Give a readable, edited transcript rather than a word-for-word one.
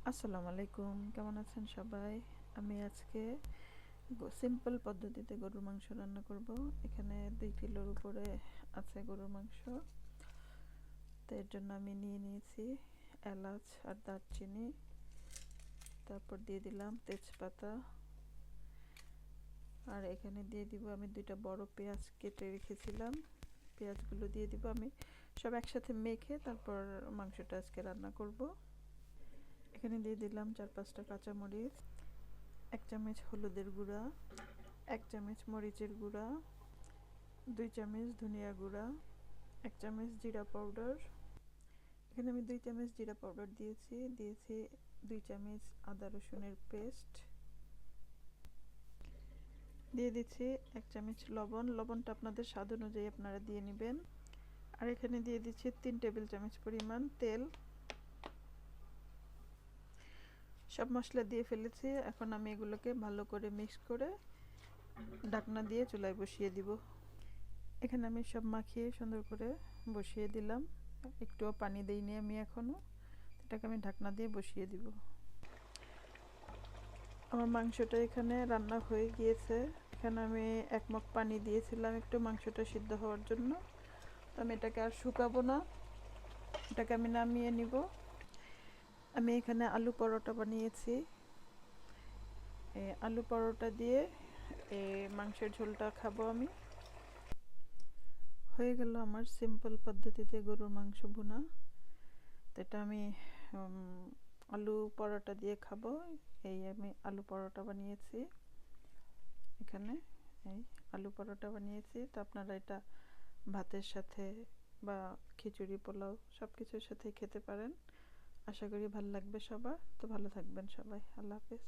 আসসালামু আলাইকুম, কেমন আছেন সবাই? আমি আজকে সিম্পল পদ্ধতিতে গরুর মাংস রান্না করব। এখানে 2 কিলোর উপরে আছে গরুর মাংস। তো এর জন্য আমি নিয়ে নিয়েছি এলাচ আর দারচিনি, তারপর দিয়ে দিলাম তেজপাতা, আর এখানে দিয়ে দিব আমি 2টা বড় পেঁয়াজ কেটে রেখেছিলাম। পেঁয়াজগুলো দিয়ে দিব আমি সব একসাথে মেখে, তারপর মাংসটা আজকে রান্না করব। এখানে দিয়ে দিলাম 4-5টা কাঁচামরিচ, 1 চামচ হলুদের গুঁড়া, 1 চামচ মরিচের গুঁড়া, 2 চামচ ধনিয়া গুঁড়া, 1 চামচ জিরা পাউডার। এখানে আমি 2 চামচ জিরা পাউডার দিয়েছি 2 চামচ আদা রসুনের পেস্ট, দিয়ে দিচ্ছি 1 চামচ লবণ। লবণটা আপনাদের স্বাদ অনুযায়ী আপনারা দিয়ে নেবেন। আর এখানে দিয়ে দিচ্ছি 3 টেবিল চামচ পরিমাণ তেল। সব মশলা দিয়ে ফেলেছি। এখন আমি এগুলোকে ভালো করে মিক্স করে ঢাকনা দিয়ে চুলায় বসিয়ে দিব। এখানে আমি সব মাখিয়ে সুন্দর করে বসিয়ে দিলাম। একটুও পানি দেইনি আমি এখনো। এটাকে আমি ঢাকনা দিয়ে বসিয়ে দিব। আমার মাংসটা এখানে রান্না হয়ে গিয়েছে। এখানে আমি 1 মগ পানি দিয়েছিলাম একটু মাংসটা সিদ্ধ হওয়ার জন্য। তো আমি এটাকে আর শুকাবো না, এটাকে আমি নামিয়ে নিব। আমি এখানে আলু পরোটা বানিয়েছি। আলু পরোটা দিয়ে মাংসের ঝোলটা খাবো আমি। হয়ে গেল আমার সিম্পল পদ্ধতিতে গরুর মাংস ভুনা। তো এটা আমি আলু পরোটা দিয়ে খাবো। এই আমি আলু পরোটা বানিয়েছি। এখানে এই আলু পরোটা বানিয়েছি। তো আপনারা এটা ভাতের সাথে বা খিচুড়ি পোলাও সব কিছুর সাথে খেতে পারেন। আশা করি ভালো লাগবে সবার। তো ভালো থাকবেন সবাই। আল্লাহ হাফেজ।